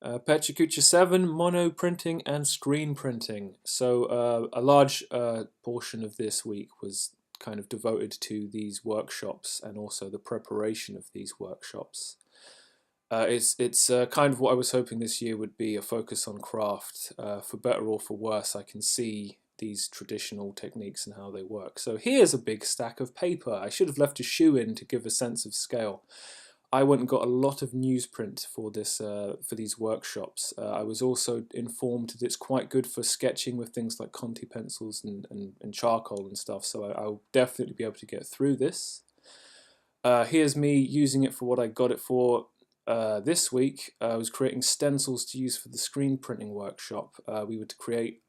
Pecha Kucha 7, mono printing and screen printing. So a large portion of this week was kind of devoted to these workshops and also the preparation of these workshops. It's kind of what I was hoping this year would be, a focus on craft. For better or for worse, I can see these traditional techniques and how they work. So here's a big stack of paper. I should have left a shoe in to give a sense of scale. I went and got a lot of newsprint for this for these workshops. I was also informed that it's quite good for sketching with things like Conti pencils and charcoal and stuff, so I'll definitely be able to get through this. Here's me using it for what I got it for this week. I was creating stencils to use for the screen printing workshop. We were to create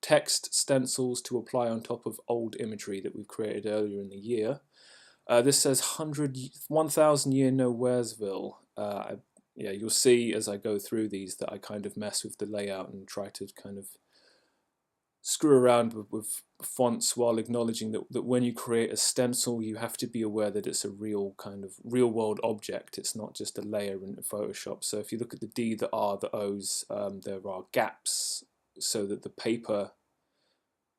text stencils to apply on top of old imagery that we've created earlier in the year. This says 1,000 year Nowheresville. Yeah, you'll see as I go through these that I kind of mess with the layout and try to kind of screw around with fonts while acknowledging that when you create a stencil, you have to be aware that it's a real kind of real world object. It's not just a layer in Photoshop. So if you look at the D, the R, the O's, there are gaps so that the paper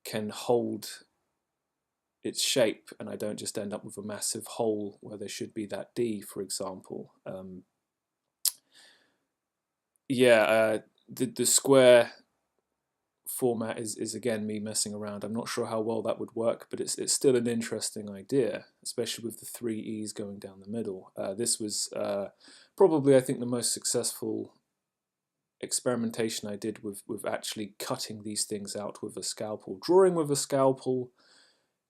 can hold its shape and I don't just end up with a massive hole where there should be that D, for example. The square format is again me messing around. I'm not sure how well that would work, but it's still an interesting idea, especially with the three E's going down the middle. This was probably, I think, the most successful experimentation I did with actually cutting these things out with a scalpel. Drawing with a scalpel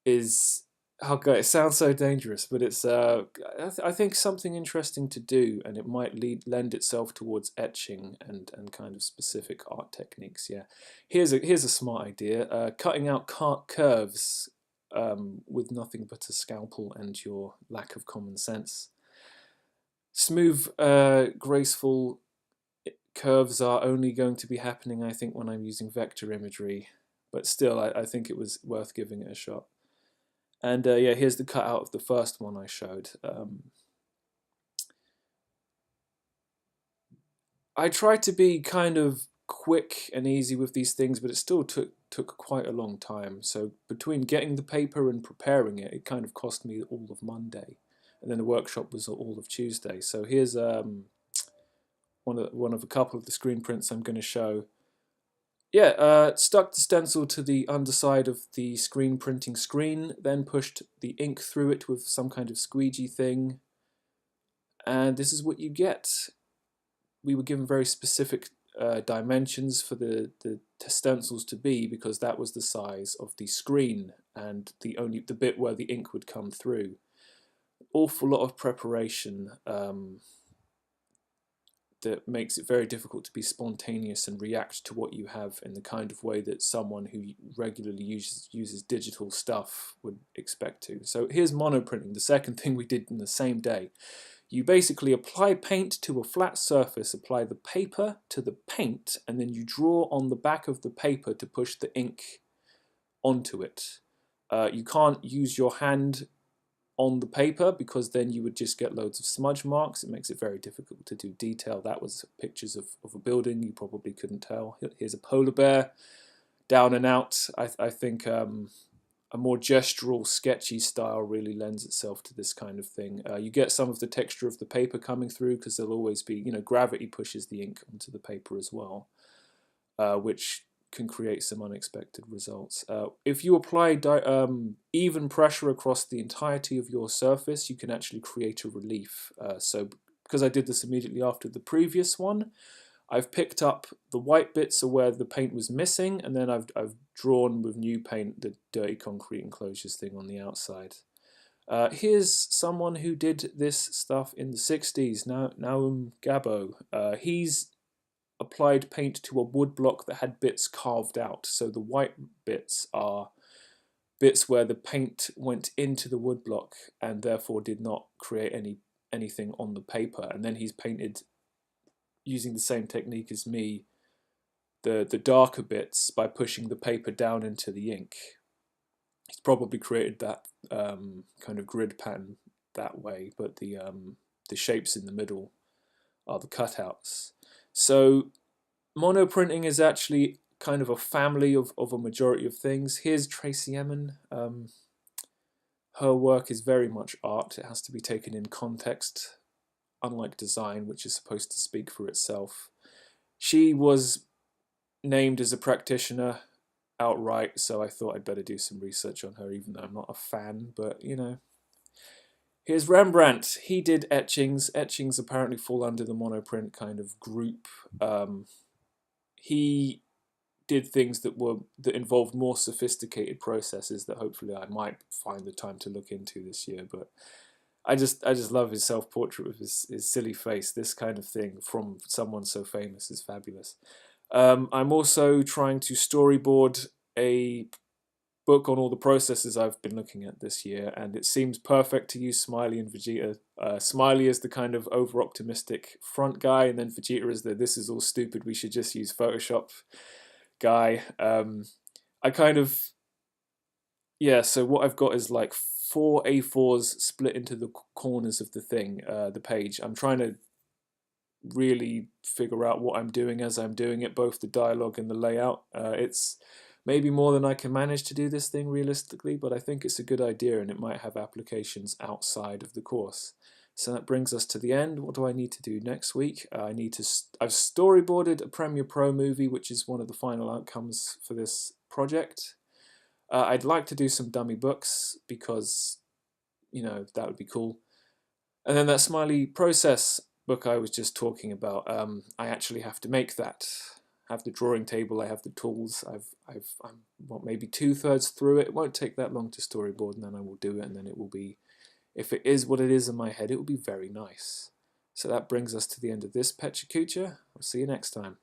is, oh god, it sounds so dangerous, but it's I think something interesting to do, and it might lend itself towards etching and kind of specific art techniques. Yeah, here's a smart idea: cutting out curves with nothing but a scalpel and your lack of common sense. Smooth, graceful curves are only going to be happening, I think, when I'm using vector imagery, but still, I think it was worth giving it a shot. And yeah, here's the cutout of the first one I showed. I tried to be kind of quick and easy with these things, but it still took quite a long time. So between getting the paper and preparing it, it kind of cost me all of Monday, and then the workshop was all of Tuesday. So here's one of a couple of the screen prints I'm going to show. Yeah, stuck the stencil to the underside of the screen printing screen, then pushed the ink through it with some kind of squeegee thing, and this is what you get. We were given very specific dimensions for the stencils to be, because that was the size of the screen and the bit where the ink would come through. Awful lot of preparation. That makes it very difficult to be spontaneous and react to what you have in the kind of way that someone who regularly uses digital stuff would expect to. So here's monoprinting, the second thing we did in the same day. You basically apply paint to a flat surface, apply the paper to the paint, and then you draw on the back of the paper to push the ink onto it. You can't use your hand on the paper because then you would just get loads of smudge marks. It makes it very difficult to do detail. That was pictures of a building, you probably couldn't tell. Here's a polar bear, down and out. I think a more gestural, sketchy style really lends itself to this kind of thing. You get some of the texture of the paper coming through because there'll always be, gravity pushes the ink onto the paper as well, which can create some unexpected results. If you apply even pressure across the entirety of your surface, you can actually create a relief. So because I did this immediately after the previous one, I've picked up the white bits where the paint was missing, and then I've drawn with new paint the dirty concrete enclosures thing on the outside. Here's someone who did this stuff in the 60s, Naum Gabo. He's applied paint to a wood block that had bits carved out. So the white bits are bits where the paint went into the wood block and therefore did not create anything on the paper. And then he's painted, using the same technique as me, the darker bits by pushing the paper down into the ink. He's probably created that kind of grid pattern that way, but the shapes in the middle are the cutouts. So monoprinting is actually kind of a family of a majority of things. Here's Tracy Emin. Her work is very much art. It has to be taken in context, unlike design, which is supposed to speak for itself. She was named as a practitioner outright, so I thought I'd better do some research on her, even though I'm not a fan, but you know. Here's Rembrandt. He did etchings. Etchings apparently fall under the monoprint kind of group. He did things that involved more sophisticated processes that hopefully I might find the time to look into this year. But I just love his self-portrait with his silly face. This kind of thing from someone so famous is fabulous. I'm also trying to storyboard a book on all the processes I've been looking at this year, and it seems perfect to use Smiley and Vegeta. Smiley is the kind of over-optimistic front guy, and then Vegeta is the "this is all stupid, we should just use Photoshop" guy. I kind of, yeah, so what I've got is like 4 A4s split into the corners of the thing, the page. I'm trying to really figure out what I'm doing as I'm doing it, both the dialogue and the layout. It's maybe more than I can manage to do this thing realistically, but I think it's a good idea and it might have applications outside of the course. So that brings us to the end. What do I need to do next week? I've storyboarded a Premiere Pro movie, which is one of the final outcomes for this project. I'd like to do some dummy books because, you know, that would be cool. And then that Smiley process book I was just talking about, I actually have to make that. I have the drawing table, I have the tools. I'm what, maybe 2/3 through it. It won't take that long to storyboard, and then I will do it, and then it will be, if it is what it is in my head, it will be very nice. So that brings us to the end of this Pecha Kucha. I'll see you next time.